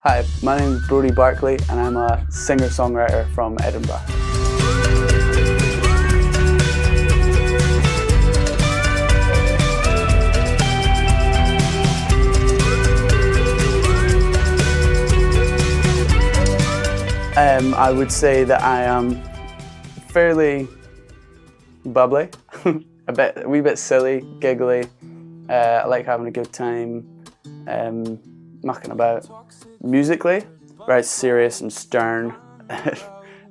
Hi, my name is Brodie Barclay and I'm a singer-songwriter from Edinburgh. I would say that I am fairly bubbly, a wee bit silly, giggly. I like having a good time, mucking about. Musically, very serious and stern.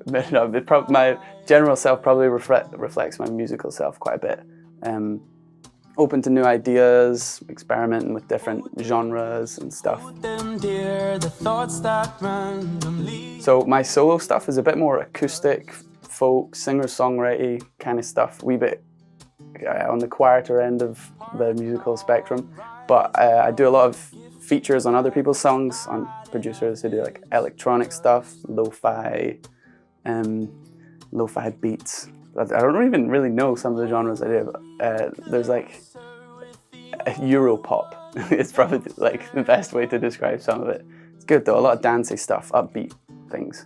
My general self probably reflects my musical self quite a bit. Open to new ideas, experimenting with different genres and stuff. So my solo stuff is a bit more acoustic, folk, singer-songwriter kind of stuff, wee bit on the quieter end of the musical spectrum. But I do a lot of features on other people's songs, on producers who do like electronic stuff, lo-fi beats. I don't even really know some of the genres I do, but there's like Europop. It's probably like the best way to describe some of it. It's good though, a lot of dancey stuff, upbeat things.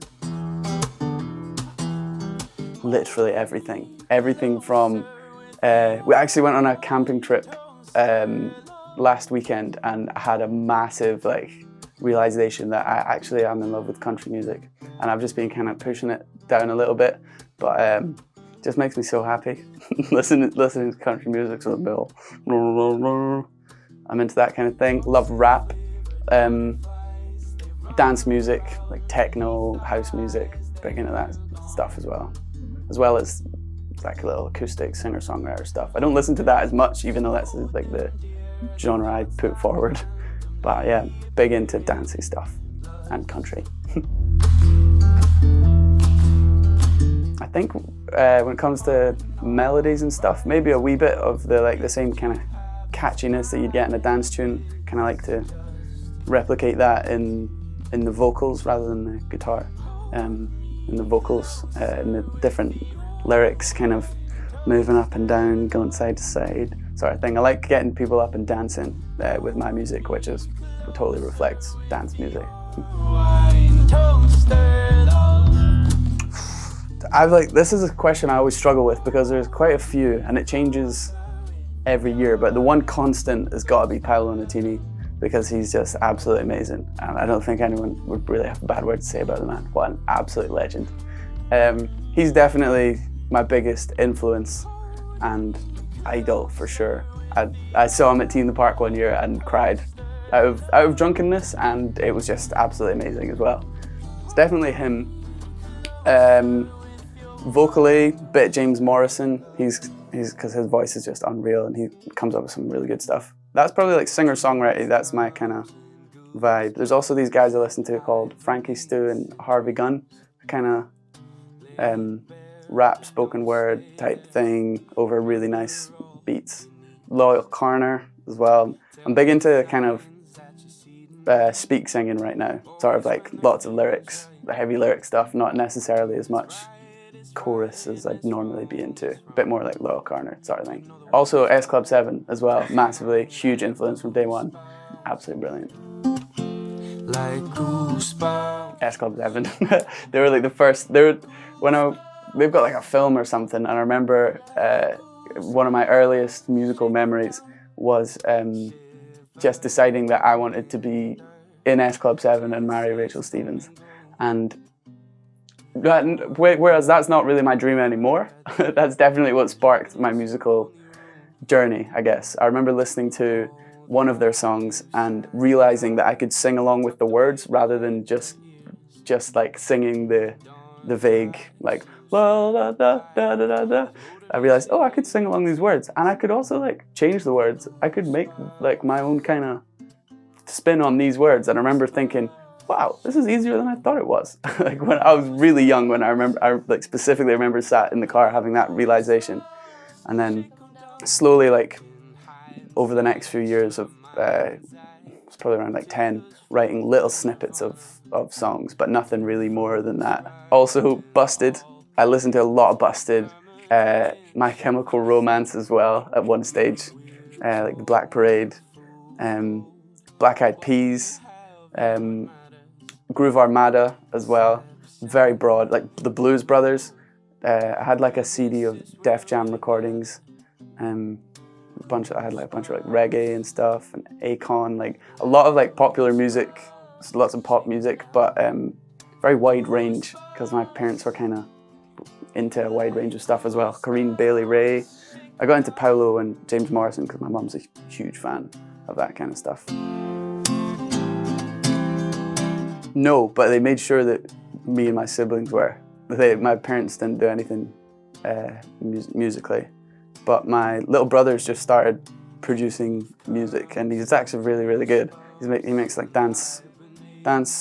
Literally everything. Everything from, we actually went on a camping trip last weekend and I had a massive realization that I actually am in love with country music, and I've just been kind of pushing it down a little bit, but just makes me so happy. listening to country music, so I'm into that kind of thing. Love rap, dance music, like techno, house music, big into that stuff as well as like a little acoustic singer-songwriter stuff. I don't listen to that as much, even though that's like the genre I put forward. But yeah, big into dancey stuff and country. I think when it comes to melodies and stuff, maybe a wee bit of the same kind of catchiness that you'd get in a dance tune. Kind of like to replicate that in the vocals rather than the guitar. In the vocals, in the different lyrics, kind of moving up and down, going side to side, sort of thing. I like getting people up and dancing with my music, which totally reflects dance music. This is a question I always struggle with because there's quite a few and it changes every year, but the one constant has got to be Paolo Nutini because he's just absolutely amazing, and I don't think anyone would really have a bad word to say about the man. What an absolute legend. He's definitely my biggest influence and idol for sure. I saw him at Tea in the Park one year and cried out of drunkenness, and it was just absolutely amazing as well. It's definitely him. Vocally, bit James Morrison. He's because his voice is just unreal and he comes up with some really good stuff. That's probably like singer-songwriter. That's my kind of vibe. There's also these guys I listen to called Frankie Stu and Harvey Gunn. Kind of rap, spoken word type thing over really nice beats. Loyal Corner as well. I'm big into kind of speak singing right now. Sort of like lots of lyrics, the heavy lyric stuff, not necessarily as much chorus as I'd normally be into. A bit more like Loyal Corner sort of thing. Also S Club 7 as well, massively huge influence from day one. Absolutely brilliant. S Club 7. They were like the first. They've got like a film or something, and I remember one of my earliest musical memories was just deciding that I wanted to be in S Club 7 and marry Rachel Stevens. And whereas that's not really my dream anymore, that's definitely what sparked my musical journey, I guess. I remember listening to one of their songs and realizing that I could sing along with the words rather than just like singing the vague like la la da da da da da. I realized, I could sing along these words, and I could also like change the words. I could make like my own kind of spin on these words. And I remember thinking, wow, this is easier than I thought it was. Like when I was really young, when I specifically remember sat in the car having that realization, and then slowly like over the next few years of it's probably around like 10, writing little snippets of songs, but nothing really more than that. Also Busted. I listened to a lot of Busted. My Chemical Romance as well at one stage, like the Black Parade, Black Eyed Peas, Groove Armada as well, very broad, like the Blues Brothers. I had like a CD of Def Jam recordings, I had like a bunch of like reggae and stuff, and Akon, like a lot of like popular music, lots of pop music, but very wide range, because my parents were kind of into a wide range of stuff as well. Corinne Bailey Rae. I got into Paolo and James Morrison because my mum's a huge fan of that kind of stuff. No, but they made sure that me and my siblings were. My parents didn't do anything musically, but my little brother's just started producing music, and he's actually really, really good. He makes like dance,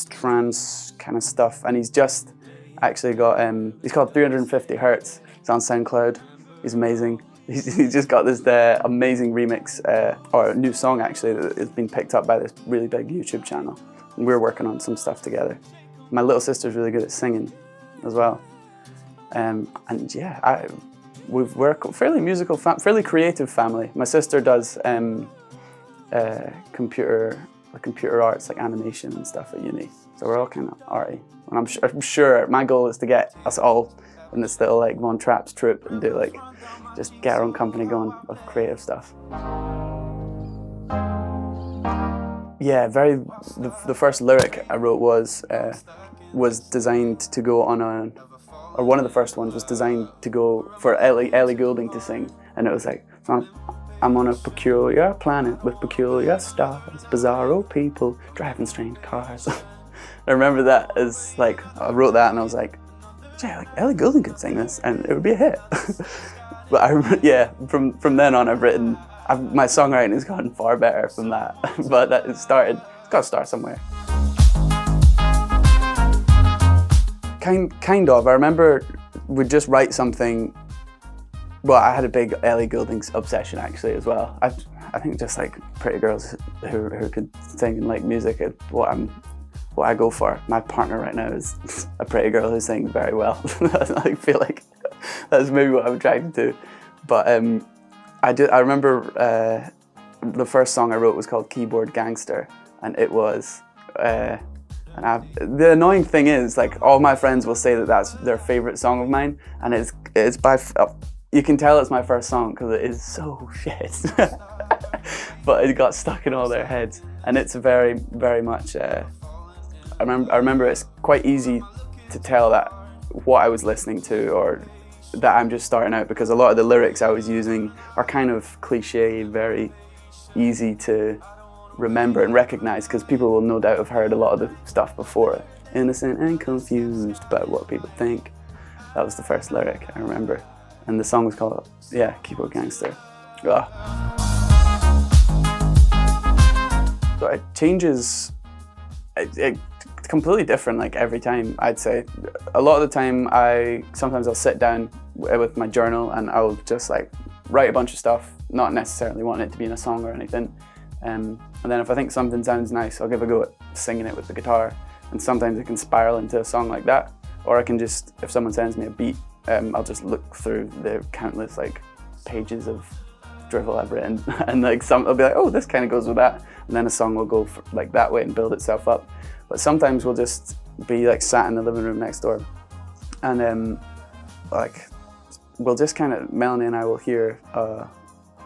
trance kind of stuff, and he's just actually got, he's called 350 Hertz. He's on SoundCloud. He's amazing. He's just got this amazing remix, or a new song actually, that has been picked up by this really big YouTube channel. And we're working on some stuff together. My little sister's really good at singing as well. And yeah, we're a fairly musical, fairly creative family. My sister does computer arts, like animation and stuff at uni. So we're all kind of arty. And I'm sure my goal is to get us all in this little like Von Trapp's troupe and do like, just get our own company going of creative stuff. Yeah, the first lyric I wrote was designed to go on or one of the first ones was designed to go for Ellie Goulding to sing, and it was like, I'm on a peculiar planet with peculiar stars, bizarro people driving strange cars. I remember that as like, I wrote that and I was like, yeah, like Ellie Goulding could sing this and it would be a hit. But yeah, from then on my songwriting has gotten far better from that. But it's got to start somewhere. Kind of. I remember we'd just write something. Well, I had a big Ellie Goulding obsession actually as well. I think just like pretty girls who could sing and like music is what I go for. My partner right now is a pretty girl who sings very well. I feel like that's maybe what I'm attracted to. But I remember the first song I wrote was called Keyboard Gangster, and it was. The annoying thing is, like, all my friends will say that that's their favorite song of mine, and it's by. You can tell it's my first song because it is so shit. But it got stuck in all their heads, and it's very, very much. I remember it's quite easy to tell that what I was listening to, or that I'm just starting out, because a lot of the lyrics I was using are kind of cliche, very easy to remember and recognize, because people will no doubt have heard a lot of the stuff before it. Innocent and confused by what people think. That was the first lyric I remember. And the song was called, yeah, Keyboard Gangster. Ugh. So it changes, it's completely different like every time, I'd say. A lot of the time sometimes I'll sit down with my journal and I'll just like write a bunch of stuff, not necessarily wanting it to be in a song or anything. And then if I think something sounds nice, I'll give a go at singing it with the guitar. And sometimes it can spiral into a song like that. Or I can just, if someone sends me a beat, I'll just look through the countless like pages of drivel I've written, and like I'll be like, oh, this kind of goes with that. And then a song will go like that way and build itself up. But sometimes we'll just be like sat in the living room next door, and like we'll just kind of, Melanie and I will hear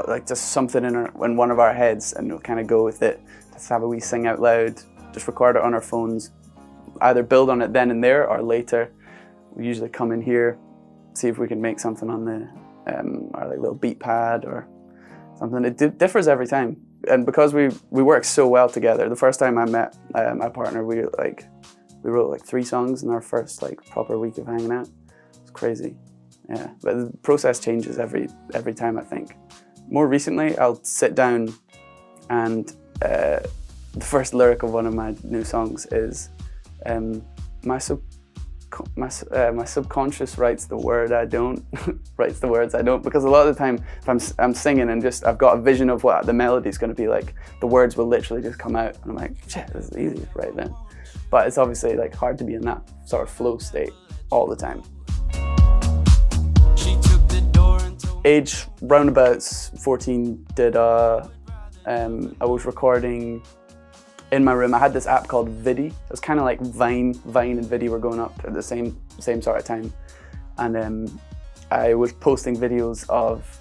like just something in one of our heads, and we'll kind of go with it. Just have a wee sing out loud, just record it on our phones, either build on it then and there or later. We usually come in here, see if we can make something on the our like little beat pad or something. It differs every time, and because we work so well together. The first time I met my partner, we wrote like 3 songs in our first like proper week of hanging out. It's crazy, yeah. But the process changes every time, I think. More recently, I'll sit down and the first lyric of one of my new songs is my subconscious writes the word I don't, writes the words I don't, because a lot of the time if I'm singing and just I've got a vision of what the melody's going to be like, the words will literally just come out and I'm like, shit, this is easy right then. But it's obviously like hard to be in that sort of flow state all the time. Age roundabouts 14, I was recording in my room. I had this app called Vidi. It was kind of like Vine and Vidi were going up at the same sort of time. And I was posting videos of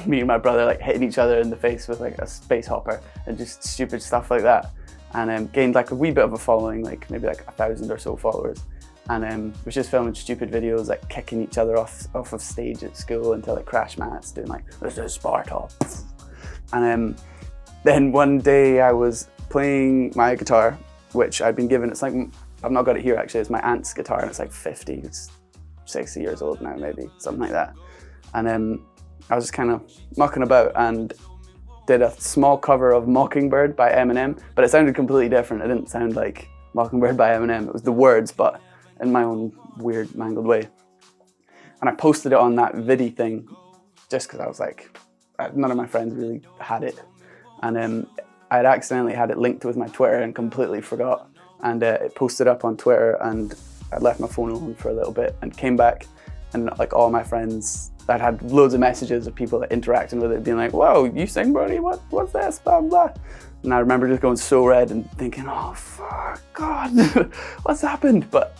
me and my brother like hitting each other in the face with like a space hopper and just stupid stuff like that. And gained like a wee bit of a following, like maybe like 1,000 or so followers. And was just filming stupid videos, like kicking each other off of stage at school into like crash mats, doing like, this is Sparta. And then one day I was playing my guitar, which I'd been given. It's like, I've not got it here actually, it's my aunt's guitar and it's like 50, it's 60 years old now maybe, something like that. And I was just kind of mucking about and did a small cover of Mockingbird by Eminem, but it sounded completely different. It didn't sound like Mockingbird by Eminem, it was the words, but in my own weird, mangled way. And I posted it on that Vidi thing just because I was like, none of my friends really had it. And I had accidentally had it linked with my Twitter and completely forgot. And it posted up on Twitter and I left my phone on for a little bit and came back and like all my friends, I'd had loads of messages of people that interacting with it being like, whoa, you sing, Brodie? What's this? Blah, blah. And I remember just going so red and thinking, oh, fuck, God, what's happened? But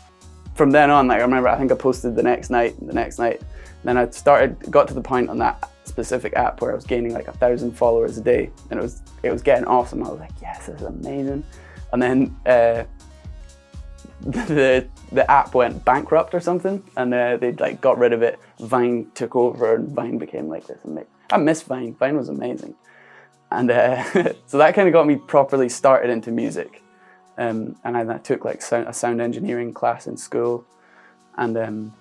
from then on, like I remember, I think I posted the next night. Then I got to the point on that specific app where I was gaining like 1,000 followers a day, and it was getting awesome. I was like, yes, this is amazing. And then the app went bankrupt or something, and they like got rid of it. Vine took over, and Vine became like this amazing. I miss Vine. Vine was amazing, and so that kind of got me properly started into music. And I took like a sound engineering class in school, and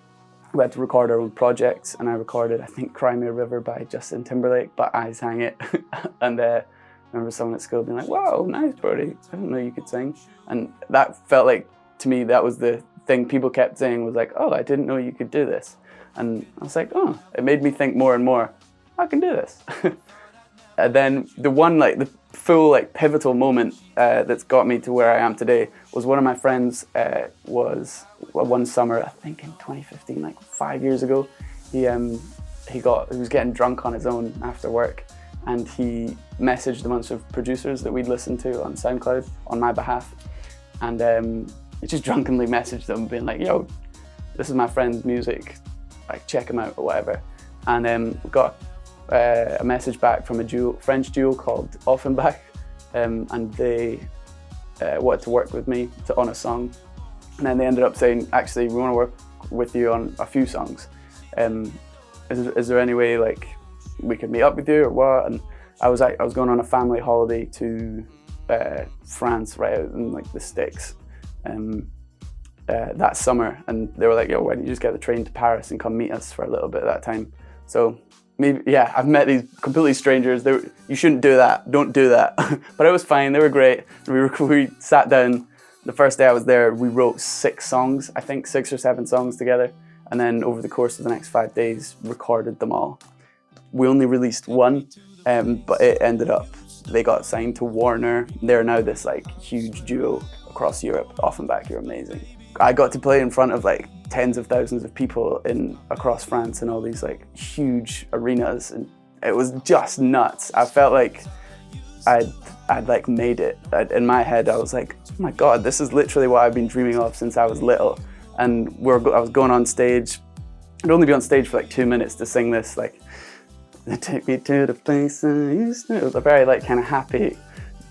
we had to record our own projects. And I recorded, I think, "Cry Me a River" by Justin Timberlake, but I sang it. And I remember someone at school being like, "Wow, nice, Brodie. I didn't know you could sing." And that felt like, to me, that was the thing people kept saying was like, "Oh, I didn't know you could do this." And I was like, oh, it made me think more and more, I can do this. And then the one, like the full like pivotal moment that's got me to where I am today was one of my friends was one summer, I think in 2015, like 5 years ago, he was getting drunk on his own after work, and he messaged a bunch of producers that we'd listened to on SoundCloud on my behalf, and he just drunkenly messaged them being like, yo, this is my friend's music, like check him out or whatever. And we got a message back from a French duo called Offenbach, and they wanted to work with me on a song. And then they ended up saying, actually, we want to work with you on a few songs. Is there any way like we could meet up with you or what? And I was going on a family holiday to France, right out in like the sticks, that summer, and they were like, yo, why don't you just get the train to Paris and come meet us for a little bit at that time? So maybe, yeah, I've met these completely strangers. You shouldn't do that, don't do that. But it was fine, they were great. We sat down, the first day I was there, we wrote 6 songs, I think 6 or 7 songs together. And then over the course of the next 5 days, recorded them all. We only released one, but it ended up, they got signed to Warner. They're now this like huge duo across Europe. Offenbach, you're amazing. I got to play in front of like tens of thousands of people across France in all these like huge arenas, and it was just nuts. I felt like I'd like made it. In my head, I was like, oh my God, this is literally what I've been dreaming of since I was little. And I was going on stage. I'd only be on stage for like 2 minutes to sing this, like, take me to the place I used to. It was a very like kind of happy,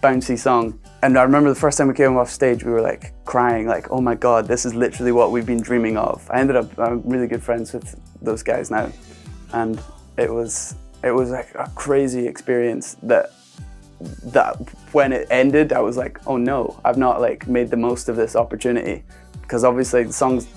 bouncy song. And I remember the first time we came off stage, we were like crying, like, oh my God, this is literally what we've been dreaming of. I'm really good friends with those guys now. And it was like a crazy experience that when it ended, I was like, oh no, I've not like made the most of this opportunity. Because obviously songs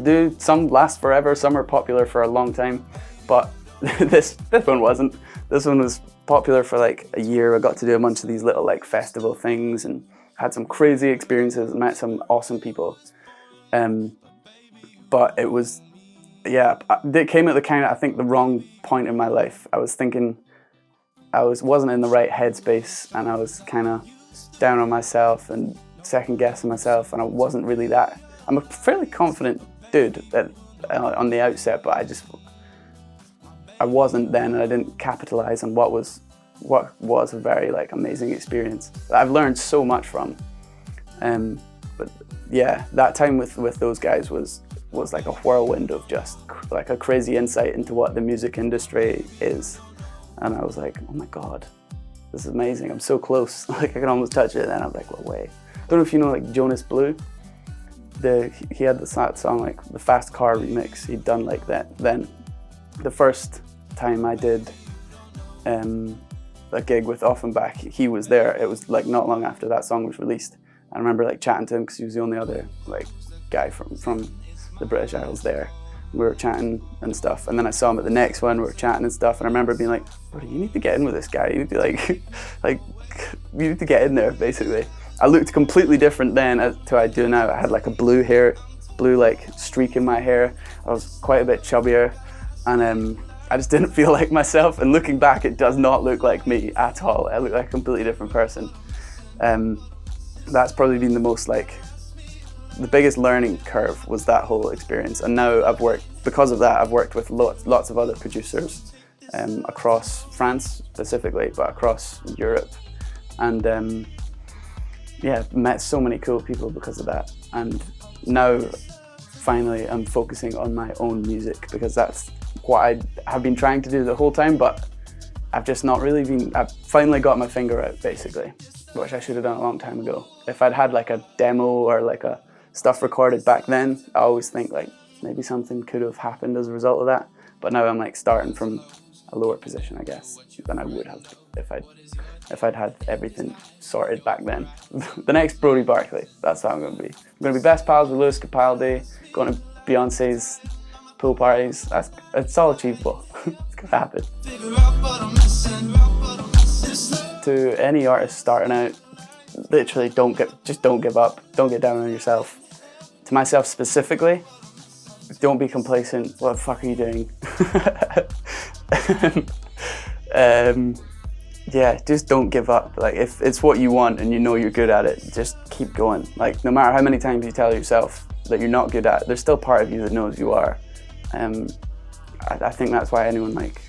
do, some last forever, some are popular for a long time, but this one wasn't. This one was popular for like a year. I got to do a bunch of these little like festival things and had some crazy experiences and met some awesome people. But it was, yeah, it came at the kind of, I think, the wrong point in my life. I was thinking I wasn't in the right headspace, and I was kind of down on myself and second guessing myself, and I wasn't really that. I'm a fairly confident dude on the outset, but I wasn't then, and I didn't capitalize on what was what was a very like amazing experience that I've learned so much from. But yeah, that time with those guys was like a whirlwind of just like a crazy insight into what the music industry is. And I was like, oh my God, this is amazing. I'm so close. Like I can almost touch it. And then I was like, well, wait. I don't know if you know like Jonas Blue. He had that song, like the Fast Car remix. He'd done like that. Then the first time I did a gig with Offenbach, he was there. It was like not long after that song was released. I remember like chatting to him because he was the only other like guy from the British Isles there. We were chatting and stuff, and then I saw him at the next one. We were chatting and stuff, and I remember being like, "Brodie, you need to get in with this guy. You need to like you need to get in there." Basically, I looked completely different then to I do now. I had like a blue like streak in my hair. I was quite a bit chubbier, and I just didn't feel like myself. And looking back, it does not look like me at all. I look like a completely different person. That's probably been the biggest learning curve was that whole experience. And now because of that, I've worked with lots of other producers across France specifically, but across Europe. And yeah, met so many cool people because of that. And now finally I'm focusing on my own music because that's what I have been trying to do the whole time, but I've just not really I've finally got my finger out basically, which I should have done a long time ago. If I'd had like a demo or like a stuff recorded back then, I always think like maybe something could have happened as a result of that. But now I'm like starting from a lower position, I guess, than I would have if I'd had everything sorted back then. The next Brodie Barclay, that's how I'm going to be. I'm going to be best pals with Lewis Capaldi, going to Beyonce's pool parties. It's all achievable. It's going to happen. To any artist starting out, literally just don't give up. Don't get down on yourself. To myself specifically, don't be complacent. What the fuck are you doing? Yeah, just don't give up. Like if it's what you want and you know you're good at it, just keep going. Like no matter how many times you tell yourself that you're not good at it, there's still part of you that knows you are. I think that's why anyone like,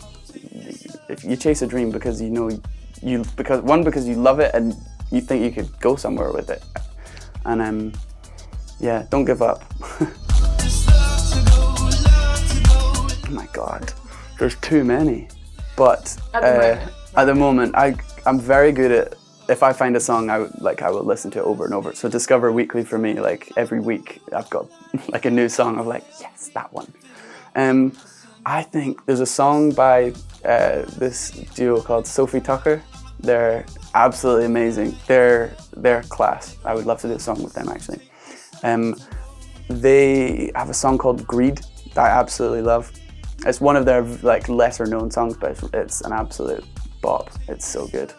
if you chase a dream because you know because you love it and you think you could go somewhere with it. And yeah, don't give up. Oh my God, there's too many. But at the moment, I'm very good at, if I find a song, I will listen to it over and over. So Discover Weekly for me, like every week I've got like a new song of like, yes, that one. I think there's a song by this duo called Sophie Tucker. They're absolutely amazing. They're class. I would love to do a song with them actually. They have a song called Greed that I absolutely love. It's one of their like lesser known songs, but it's an absolute bop. It's so good.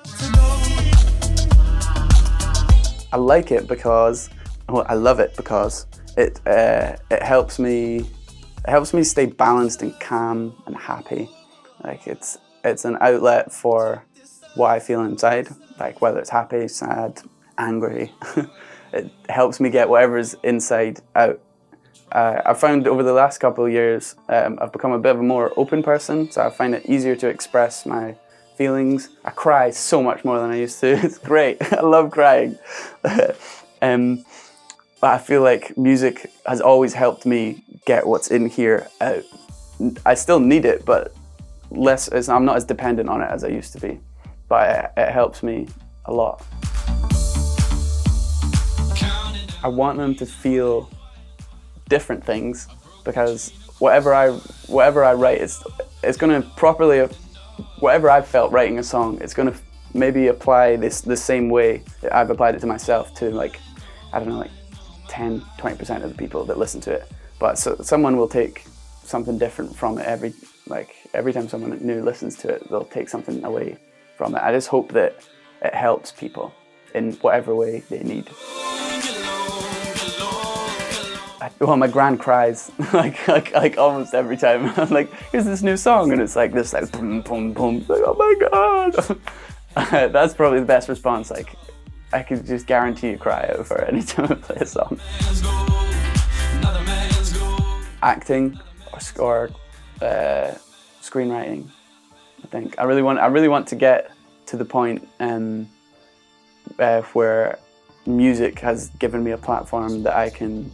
I like it because, well, I love it because it helps me stay balanced and calm and happy. Like it's an outlet for what I feel inside, like whether it's happy, sad, angry. It helps me get whatever's inside out. I found over the last couple of years, I've become a bit of a more open person, so I find it easier to express my feelings. I cry so much more than I used to. It's great. I love crying. But I feel like music has always helped me get what's in here out. I still need it, but I'm not as dependent on it as I used to be. But it helps me a lot. I want them to feel different things because whatever I write, it's going to properly, whatever I've felt writing a song, it's going to maybe apply the same way that I've applied it to myself to like, I don't know, like 10, 20% of the people that listen to it. But so someone will take something different from it every time someone new listens to it, they'll take something away from it. I just hope that it helps people in whatever way they need. Well, my gran cries like almost every time. I'm like, here's this new song, and it's like this like boom boom boom. Like, oh my God. That's probably the best response. Like, I could just guarantee you cry over any time I play a song. Acting or score, screenwriting. I think I really want to get to the point where music has given me a platform that I can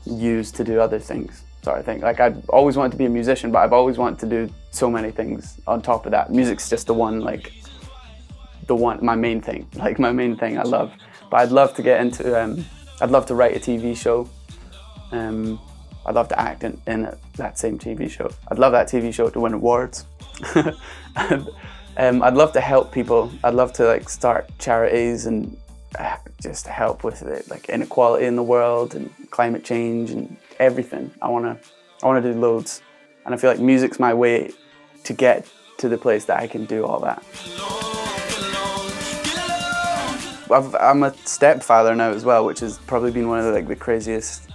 use to do other things, sort of thing. Like, I've always wanted to be a musician, but I've always wanted to do so many things on top of that. Music's just my main thing, I love. But I'd love to get into, I'd love to write a TV show. I'd love to act in that same TV show. I'd love that TV show to win awards. And, I'd love to help people. I'd love to like start charities and just help with it, like inequality in the world and climate change and everything. I wanna do loads, and I feel like music's my way to get to the place that I can do all that. I'm a stepfather now as well, which has probably been one of the craziest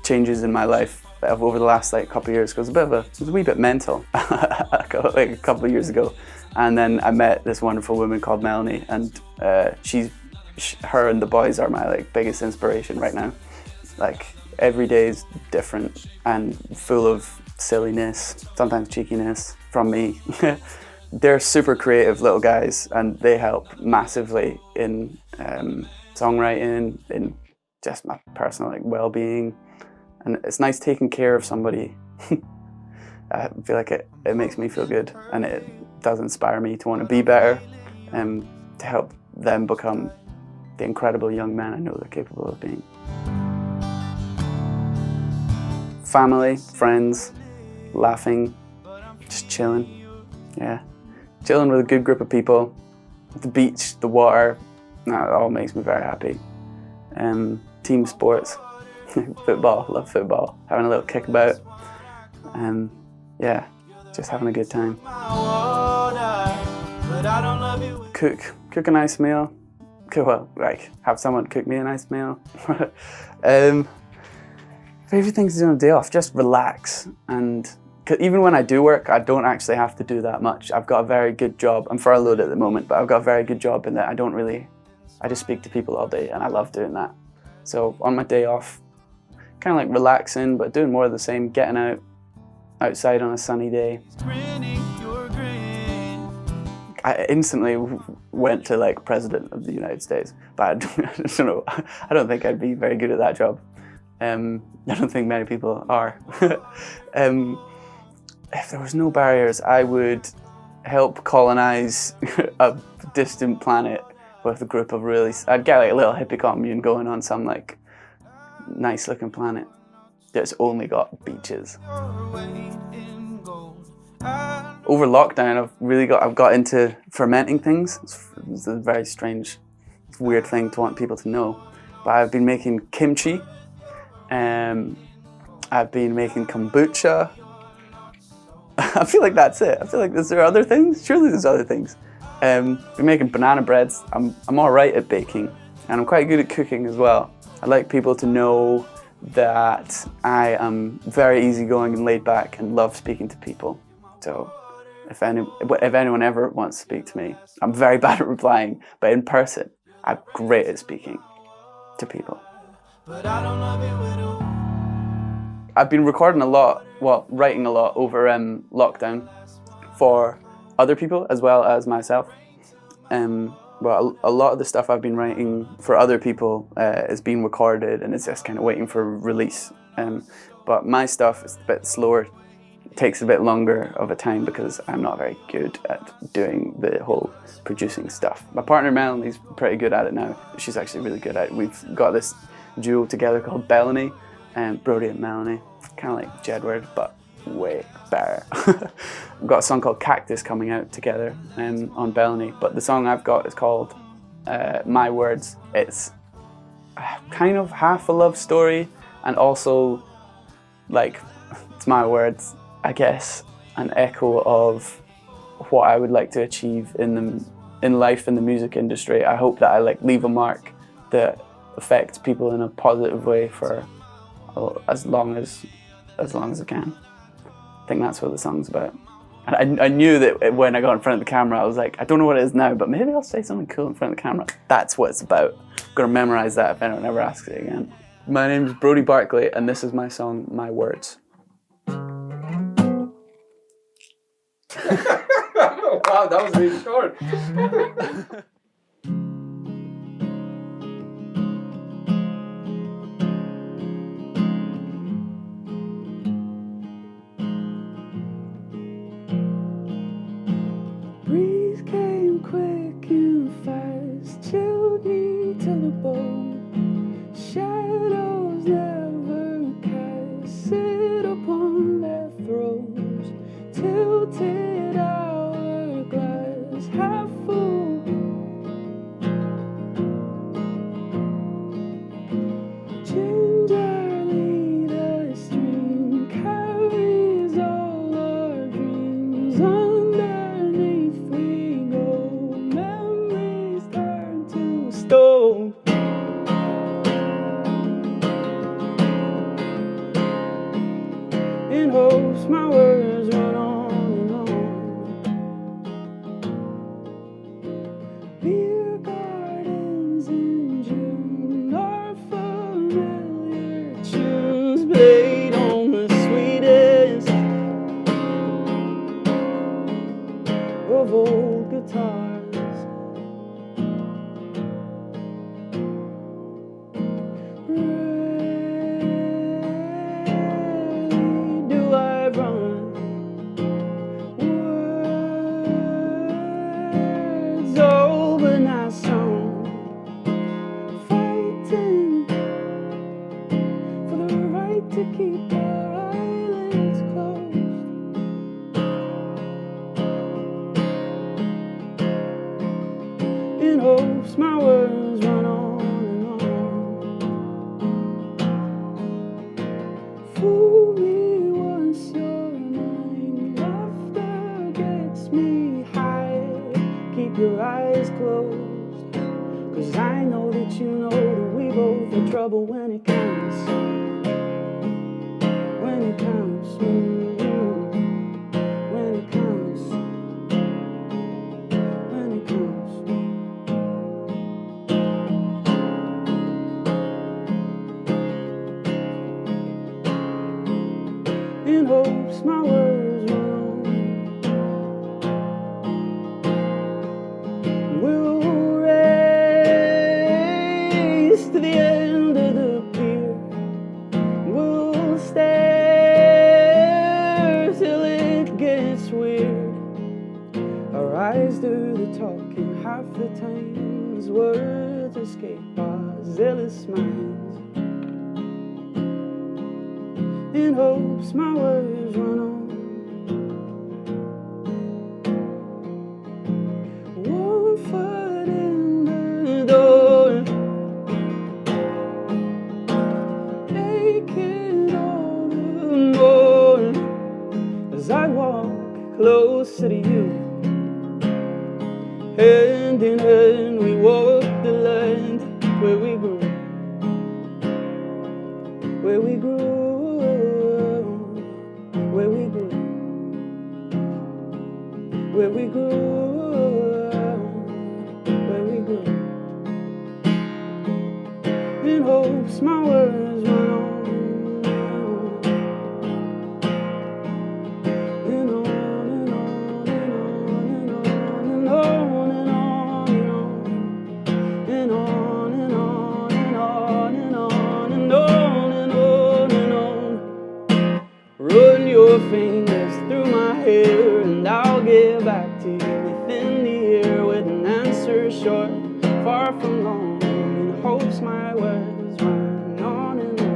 changes in my life over the last couple of years, because it was a wee bit mental like a couple of years ago. And then I met this wonderful woman called Melanie, and her and the boys are my biggest inspiration right now. Like, every day is different and full of silliness, sometimes cheekiness from me. They're super creative little guys, and they help massively in songwriting, in just my personal well-being. And it's nice taking care of somebody. I feel like it makes me feel good, and it does inspire me to want to be better and to help them become the incredible young men I know they're capable of being. Family, friends, laughing, just chilling. Yeah, chilling with a good group of people, the beach, the water, that all makes me very happy. Team sports, football, love football, having a little kickabout. Yeah, just having a good time. Cook a nice meal. Have someone cook me a nice meal. Favorite things to do on a day off, just relax. And even when I do work, I don't actually have to do that much. I've got a very good job. I'm furloughed at the moment, but I've got a very good job in that I just speak to people all day, and I love doing that. So on my day off, kind of relaxing, but doing more of the same, getting outside on a sunny day. I instantly went to President of the United States, but I don't know. I don't think I'd be very good at that job. I don't think many people are. If there was no barriers, I would help colonize a distant planet with a group of I'd get a little hippie commune going on some nice looking planet that's only got beaches. Over lockdown, I've got into fermenting things. It's a very strange, weird thing to want people to know. But I've been making kimchi, I've been making kombucha. I feel like that's it. I feel like, is there other things? Surely there's other things. Been making banana breads. I'm all right at baking, and I'm quite good at cooking as well. I like people to know that I am very easygoing and laid back and love speaking to people. So if anyone ever wants to speak to me, I'm very bad at replying, but in person, I'm great at speaking to people. I've been recording a lot, writing a lot over lockdown for other people as well as myself. A lot of the stuff I've been writing for other people is being recorded, and it's just kind of waiting for release. But my stuff is a bit slower. It takes a bit longer of a time because I'm not very good at doing the whole producing stuff. My partner Melanie's pretty good at it now. She's actually really good at it. We've got this duo together called Bellany, and Brodie and Melanie. Kind of like Jedward, but way better. We've got a song called Cactus coming out together on Bellany, but the song I've got is called My Words. It's kind of half a love story, and also it's my words, I guess, an echo of what I would like to achieve in life in the music industry. I hope that I leave a mark that affects people in a positive way for as long as I can. I think that's what the song's about. And I knew that when I got in front of the camera, I was like, I don't know what it is now, but maybe I'll say something cool in front of the camera. That's what it's about. I'm gonna memorize that if anyone ever asks it again. My name is Brodie Barclay, and this is my song, My Words. Wow. Wow, that was really short. Breeze came quick and fast, chilled me to the bone. Shadows never cast, sit upon their thrones. Tilted hourglass, half full. Gingerly the stream carries all our dreams. Underneath we go, memories turn to stone. In hopes my words run on and on. Beer gardens in June are familiar tunes played on the sweetest of old guitars. Rarely do I run. Words over not sung. Fighting for the right to keep our eyelids closed. In hopes my words run on and on. Fool me once you're mine. Laughter gets me high. Keep your eyes closed, 'cause I know that you know that we both are trouble when it counts. When it counts. When it counts. When it counts. In hopes my words run on. We'll race to the end of the pier. We'll stare till it gets weird. Our eyes do the talking half the time as words escape our zealous minds. In hopes my words run on. One foot in the door, aching all the more as I walk closer to you. Hand in hand we walk the land where we grew. Where we grew. Where we grew. Where we grew. Where we grew. In hopes my words run on. And on and on and on and on and on and on and on and on and on and on and on and on and on and on. Run your fingers through my hair and I'll get back to you within the year with an answer short, far from long. In hopes my words run on and on.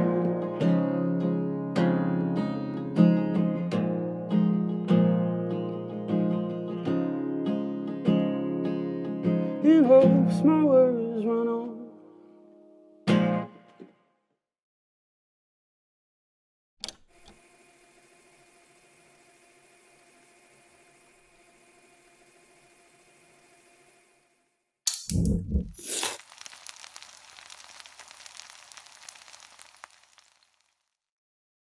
In hopes my words run on.